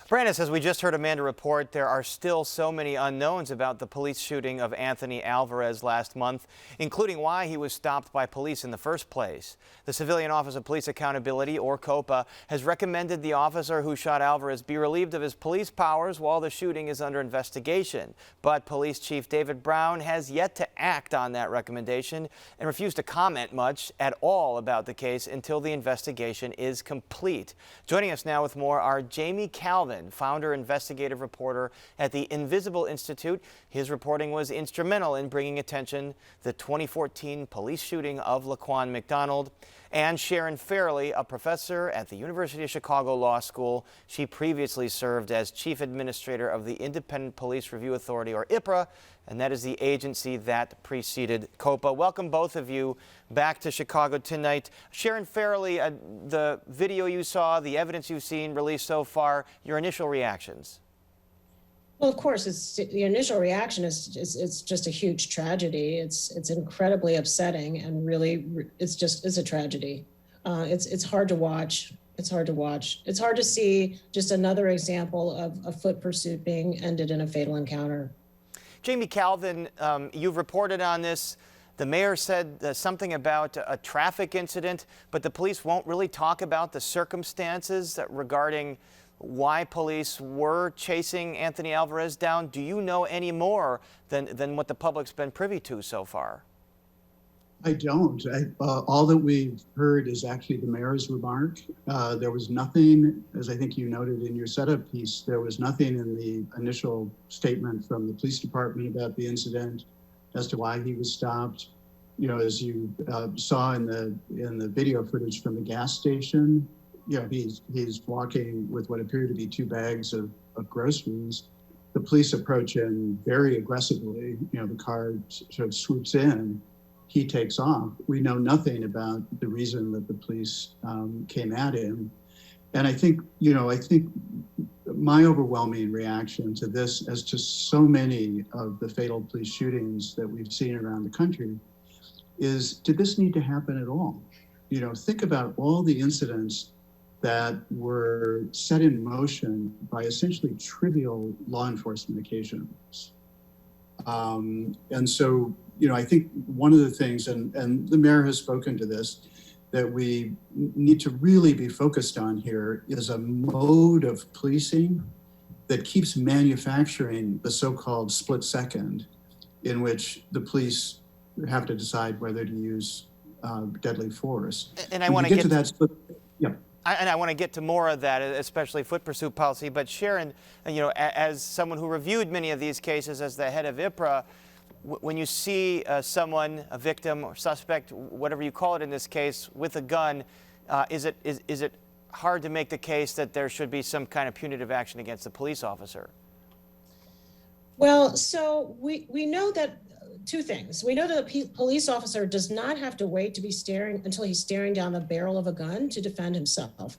Brandis, as we just heard Amanda report, there are still so many unknowns about the police shooting of Anthony Alvarez last month, including why he was stopped by police in the first place. The Civilian Office of Police Accountability, or COPA, has recommended the officer who shot Alvarez be relieved of his police powers while the shooting is under investigation. But Police Chief David Brown has yet to act on that recommendation and refused to comment much at all about the case until the investigation is complete. Joining us now with more are Jamie Kalven, founder investigative reporter at the Invisible Institute. His reporting was instrumental in bringing attention to the 2014 police shooting of Laquan McDonald, and Sharon Fairley, a professor at the University of Chicago Law School. She previously served as chief administrator of the Independent Police Review Authority, or IPRA, and that is the agency that preceded COPA. Welcome, both of you, back to Chicago tonight. Sharon Fairley, the video you saw, the evidence you've seen released so far, your initial reactions? Well, of course, the initial reaction is it's just a huge tragedy. It's incredibly upsetting, and really, it's a tragedy. It's hard to watch. It's hard to watch. It's hard to see just another example of a foot pursuit being ended in a fatal encounter. Jamie Kalven, you've reported on this. The mayor said something about a traffic incident, but the police won't really talk about the circumstances regarding why police were chasing Anthony Alvarez down. Do you know any more than what the public's been privy to so far? I don't. All that we've heard is actually the mayor's remark. There was nothing, as I think you noted in your setup piece, there was nothing in the initial statement from the police department about the incident as to why he was stopped. You know, as you saw in the video footage from the gas station, you know, he's walking with what appear to be 2 bags of groceries. The police approach him very aggressively. You know, the car sort of swoops in. He takes off. We know nothing about the reason that the police came at him. And I think my overwhelming reaction to this, as to so many of the fatal police shootings that we've seen around the country, is, did this need to happen at all? You know, think about all the incidents that were set in motion by essentially trivial law enforcement occasions. And so, you know, I think one of the things, and the mayor has spoken to this, that we need to really be focused on here is a mode of policing that keeps manufacturing the so-called split second in which the police have to decide whether to use deadly force. And I want to get to that split. Yeah. And I want to get to more of that, especially foot pursuit policy. But Sharon, you know, as someone who reviewed many of these cases as the head of IPRA, when you see someone, a victim or suspect, whatever you call it in this case, with a gun, is it hard to make the case that there should be some kind of punitive action against the police officer? Well, so we know that 2 things. We know that a police officer does not have to wait to be until he's staring down the barrel of a gun to defend himself.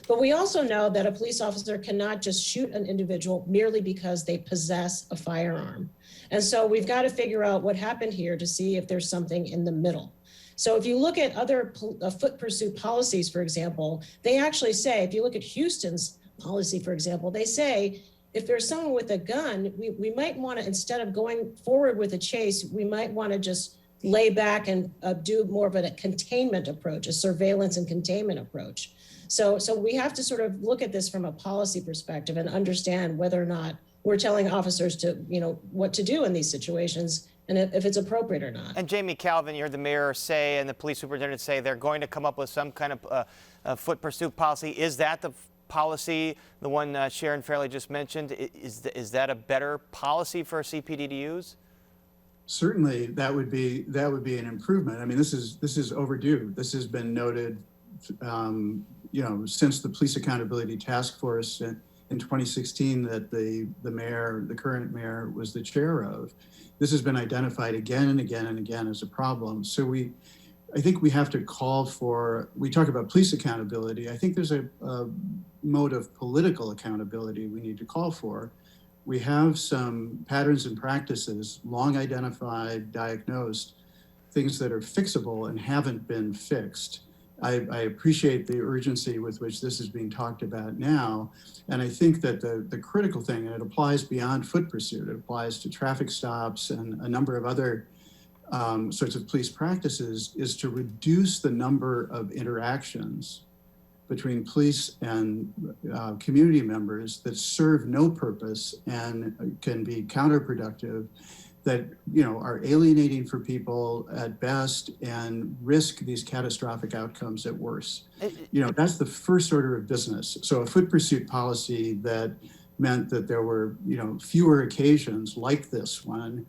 But we also know that a police officer cannot just shoot an individual merely because they possess a firearm. And so we've got to figure out what happened here to see if there's something in the middle. So if you look at other foot pursuit policies, for example, they actually say, if you look at Houston's policy, for example, they say, if there's someone with a gun, we might want to, instead of going forward with a chase, we might want to just lay back and do more of a containment approach, a surveillance and containment approach. So we have to sort of look at this from a policy perspective and understand whether or not we're telling officers to, you know, what to do in these situations and if it's appropriate or not. And Jamie Kalven, you heard the mayor say and the police superintendent say they're going to come up with some kind of foot pursuit policy. Is that the policy, the one Sharon Fairley just mentioned? Is that a better policy for a CPD to use? Certainly, that would be an improvement. I mean, this is overdue. This has been noted, you know, since the Police Accountability Task Force in 2016 that the current mayor was the chair of. This has been identified again and again and again as a problem. So I think we have to call for, we talk about police accountability. I think there's a mode of political accountability we need to call for. We have some patterns and practices, long identified, diagnosed, things that are fixable and haven't been fixed. I appreciate the urgency with which this is being talked about now. And I think that the critical thing, and it applies beyond foot pursuit, it applies to traffic stops and a number of other sorts of police practices, is to reduce the number of interactions between police and community members that serve no purpose and can be counterproductive, that are alienating for people at best and risk these catastrophic outcomes at worst. That's the first order of business. So a foot pursuit policy that meant that there were fewer occasions like this one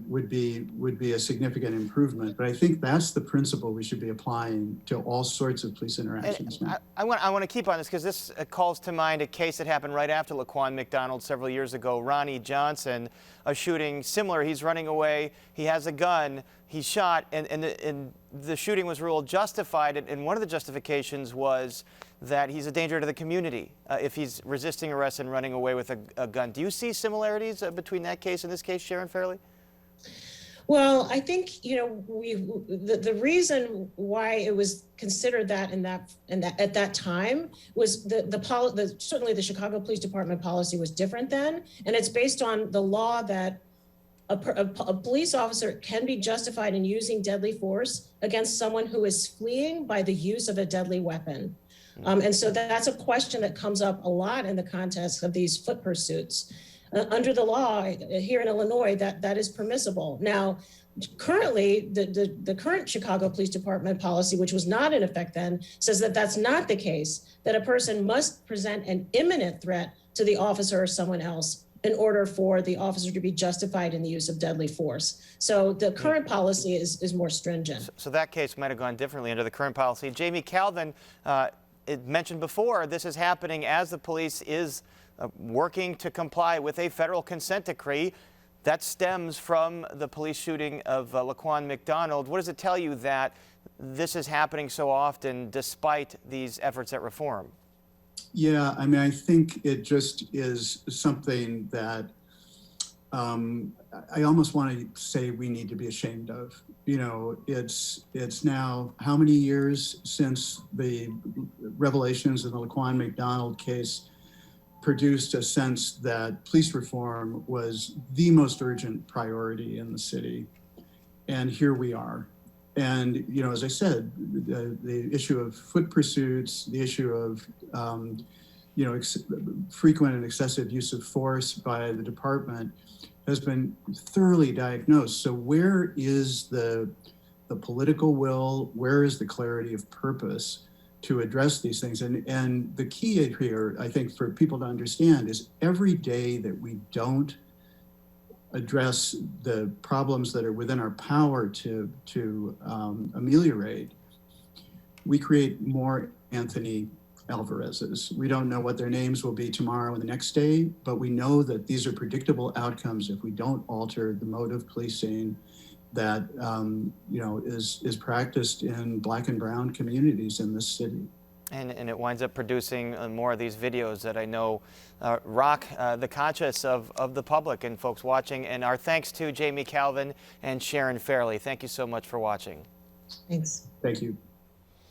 would be a significant improvement. But I think that's the principle we should be applying to all sorts of police interactions. I want to keep on this because this calls to mind a case that happened right after Laquan McDonald several years ago. Ronnie Johnson, a shooting similar. He's running away. He has a gun. He's shot, and the shooting was ruled justified. And one of the justifications was that he's a danger to the community if he's resisting arrest and running away with a gun. Do you see similarities between that case and this case, Sharon Fairley? Well, I think the reason why it was considered that at that time was certainly the Chicago Police Department policy was different then, and it's based on the law that a police officer can be justified in using deadly force against someone who is fleeing by the use of a deadly weapon. And so that's a question that comes up a lot in the context of these foot pursuits. Under the law here in Illinois, that is permissible. Now, currently, the current Chicago Police Department policy, which was not in effect then, says that that's not the case, that a person must present an imminent threat to the officer or someone else in order for the officer to be justified in the use of deadly force. So the current policy is more stringent. So that case might have gone differently under the current policy. Jamie Kalven, it mentioned before, this is happening as the police is working to comply with a federal consent decree that stems from the police shooting of Laquan McDonald. What does it tell you that this is happening so often despite these efforts at reform? Yeah, I mean, I think it just is something that I almost want to say we need to be ashamed of. It's now how many years since the revelations in the Laquan McDonald case produced a sense that police reform was the most urgent priority in the city. And here we are. And, as I said, the issue of foot pursuits, the issue of, frequent and excessive use of force by the department has been thoroughly diagnosed. So where is the political will? Where is the clarity of purpose to address these things? And the key here, I think, for people to understand is every day that we don't address the problems that are within our power to ameliorate, we create more Anthony Alvarez's. We don't know what their names will be tomorrow and the next day, but we know that these are predictable outcomes if we don't alter the mode of policing that is practiced in Black and brown communities in this city. And it winds up producing more of these videos that I know rock the conscience of the public and folks watching. And our thanks to Jamie Kalven and Sharon Fairley. Thank you so much for watching. Thanks. Thank you.